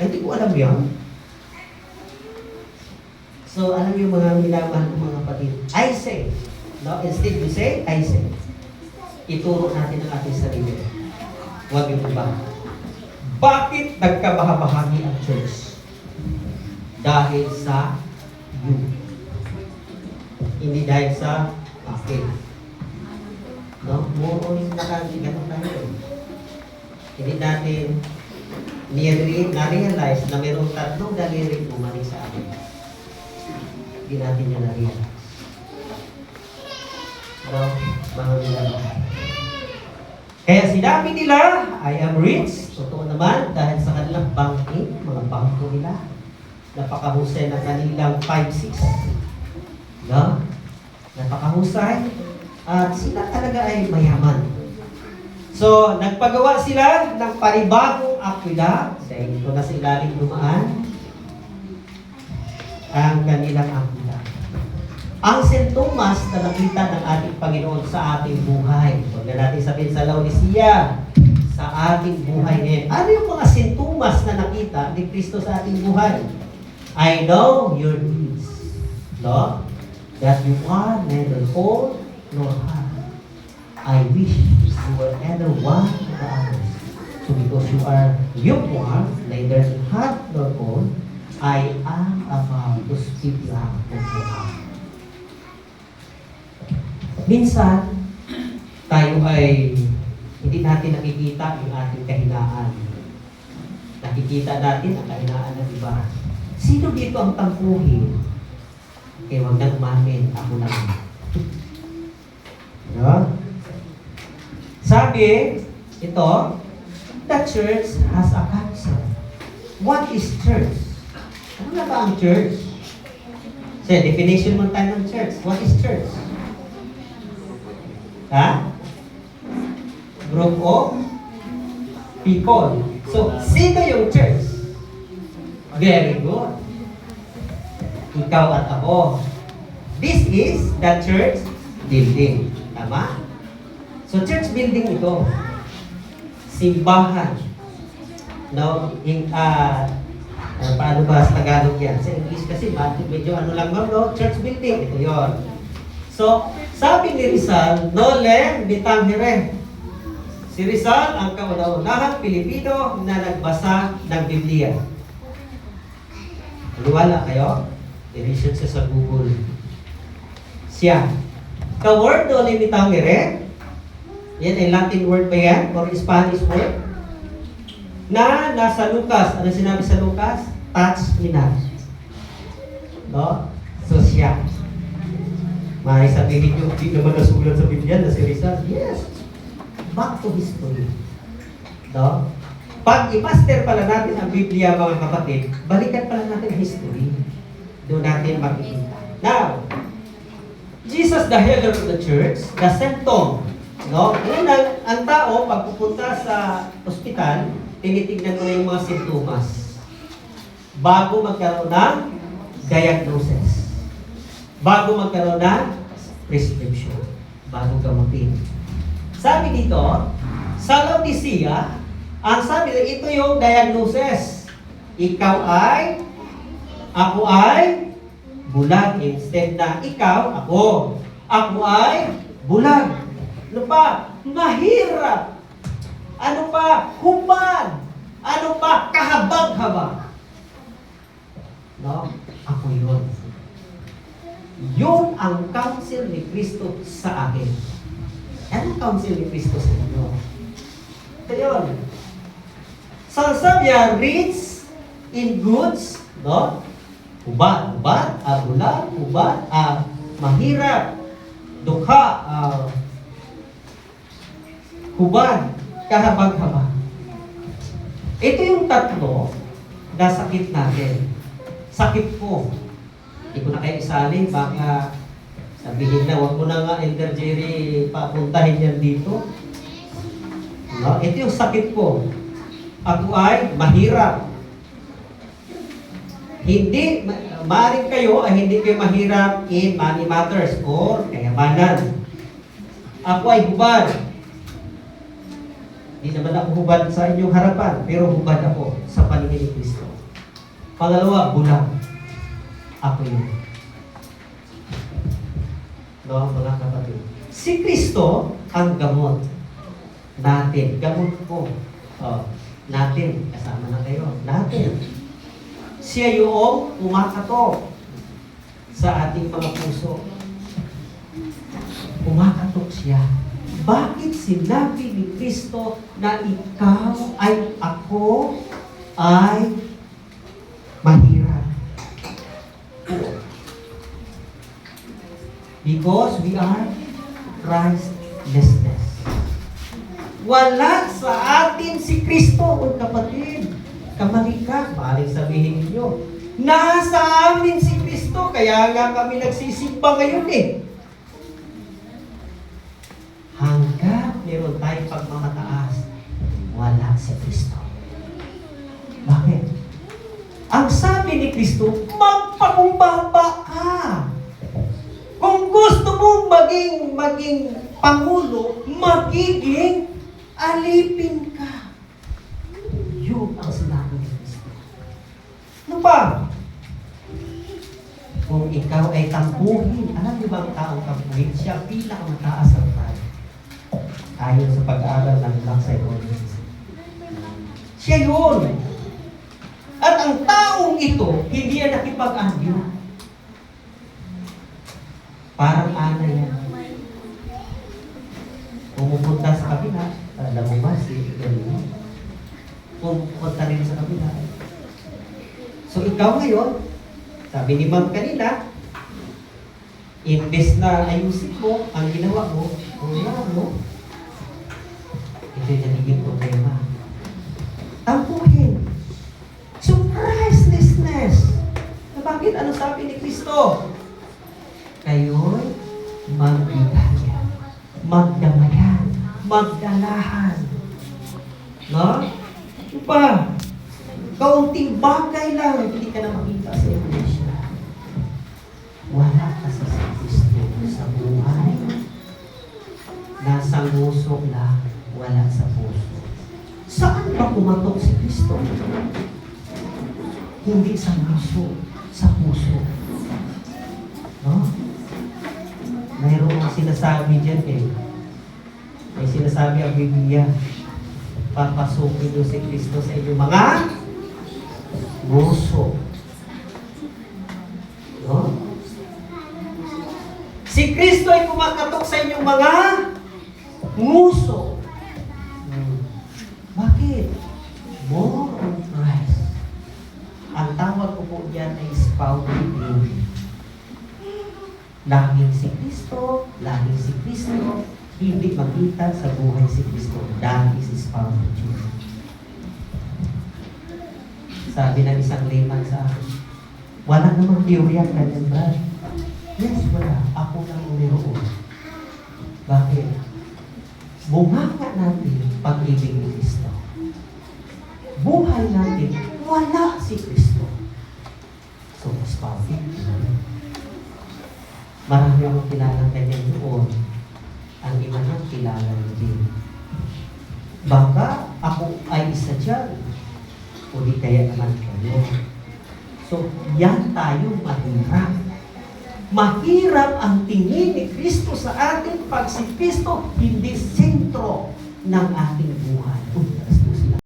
Ay, hindi ko alam yan. So, alam yung mga minamahal ng mga kapatid. I say. No? Instead you say, I say. Ituro natin ang ating sarili. Huwag yung iba. Bakit nagkabahabahagi ang church? Dahil sa you. Hindi dahil sa akin. No? More on nakaganon tayo. Hindi natin na-realize na mayroong tatlong daliri bumalik sa akin. Hindi natin yan na-realize. No? Mga nilalang. Kaya sinabi nila, I am rich. Totoo naman, dahil sa kanilang banking, mga bangko nila. Napakahusay na kanilang 5-6. No? Napakahusay. At sila talaga ay mayaman. So, nagpagawa sila ng panibagong akwila. Dahil ito na sa ilalim dumaan. Ang kanilang akwila. Ang St. Thomas na nakita ng ating Panginoon sa ating buhay. Huwag na natin sabihin sa Laodicea, sa ating buhay ngayon. Ano yung mga St. Thomas na nakita ni Kristo sa ating buhay? I know your deeds. No? That you are neither cold nor hot. I wish you were either one or the other. So because you are lukewarm, neither hot nor cold, I am about to spit you out of your mouth. Minsan, tayo ay hindi natin nakikita yung ating kahinaan. Nakikita natin ang kahinaan ng iba. Sino dito ang tampuhin? Kaya huwag nang umamin, ako lang. No? Sabi, ito, the church has a council. What is church? Ano na ba ang church? Say, definition mo tayo ng church. What is church? Ha? Group of people. So, sino yung church? Very good. Ikaw at ako. This is the church building. Tama? So, church building ito. Simbahan. No? Paano ba sa Tagalog yan? Sa English kasi, medyo ano lang ba, no? Church building. Ito yun. So, sabi ni Rizal, Nolem bitanghere. Si Rizal ang kauna-unahang Pilipino na nagbasa ng Biblia. Maniwala kayo? I-research siya sa Google. Siya. Ka-word Nolem bitanghere, yan ay Latin word ba yan? Or Spanish word? Na nasa Lucas. Ano sinabi sa Lucas? Touch me not. No? So siya. May sabihin nyo, hindi naman nasulat sa Biblia na si Rizal. Yes. Back to history. No? Pag i-master pala natin ang Biblia, mga kapatid, balikan pala natin ang history. Doon natin makikita. Now, Jesus, the head of the church, the sanctum. No? Unang, ang tao, pag pupunta sa ospital, tinitignan mo na yung mga sintomas. Bago magkaroon ng diagnosis. Bago magkaroon ng prescription. Bago gamutin. Sabi dito, sa Laodicea, ang sabi na ito yung diagnosis. Ikaw ay, ako ay, bulag. Instead na ikaw, ako. Ako ay, bulag. Ano pa? Mahirap. Ano pa? Hubad. Ano pa? Kahabag-habag. No? Ako yun. Yun ang counsel ni Kristo sa akin. Anong counsel ni Kristo sa inyo? Ito yun. So, sabi niya, rich in goods, no? Hubad, bulag, hubad, mahirap, dukha, hubad, kahabag-habag. Ito yung tatlo na sakit natin. Sakit ko. Hindi ko na kayo isali, baka sabihin na, huwag mo na nga, Elder Jerry, papuntahin yan dito. No? Ito yung sakit ko. Ako ay mahirap. Hindi, maaaring kayo ay hindi kayo mahirap in money matters or kayamanan. Ako ay hubad. Hindi naman ako hubad sa inyong harapan, pero hubad ako sa paningin ni Kristo. Pangalawa, bulag. Ako yun. No, mga kapatid. Si Kristo ang gamot natin. Gamot ko. Natin. Kasama na kayo. Natin. Siya yung umakatok sa ating mga puso. Umakatok siya. Bakit sinabi ni Kristo na ikaw ay ako ay mahirap? Because we are Christlessness. Wala sa atin si Kristo, o kapatid. Kamali ka, maaaring sabihin ninyo. Nasa amin si Kristo, kaya nga kami nagsisimba ngayon eh. Hanggang meron tayong pagmamataas, wala si Kristo. Bakit? Ang sabi ni Kristo, magpakumbaba ka. Kung gusto mong maging pangulo, magiging alipin ka. Yun ang sinabi ni Kristo. Ano ba? Kung ikaw ay tampuhin, alam niyo ba ang taong tampuhin? Siya pinakamataas ang tayo. Ayon sa pag-aaral ng Black Psychology. Siya yun. At ang taong ito, hindi yan nakipag-argue. Parang ana yan. Pumupunta sa kabila, alam mo ba si ganun? Pumupunta rin sa kabila. So ikaw ngayon, sabi ni Ma'am kanina, imbes na ayusin mo ang ginawa mo, ito yung nagiging problema. Tampuhin. So Christlessness. Na bakit? Ano sabi ni Kristo? Kayo'y magbigayan, magdamayan, magdalahan. No? Ano pa? Kaunting bagay lang, hindi ka na makita sa iglesia. Wala kasi sa Kristo sa buhay. Nasa nguso lang, wala sa puso. Saan ba kumatok si Kristo? Hindi sa nguso, sa puso. No? Mayroong sinasabi dyan eh. May sinasabi ang Biblia. Papasukin nyo si Kristo sa inyong mga nguso. No? Si Kristo ay kumakatok sa inyong mga nguso. Bakit? More on Christ. Ang tawag ko po dyan ay spouting glory. Laging si Kristo, hindi makita sa buhay si Kristo. Dahil si spouting glory. Sabi ng isang layman sa akin, wala namang teorya ganyan, Brad. Yes, wala. Ako lang umiroon. Bakit? Bunganga natin pag-ibig ni Kristo. Buhay natin, wala si Kristo. So, spouting glory. Marami akong kilalang ganyan doon. Ang iba nang kilala din. Baka ako ay isa dyan. O di kaya naman kayo. So, yan tayo mahirap. Mahirap ang tingin ni Kristo sa atin pag si Kristo hindi sentro ng ating buhay.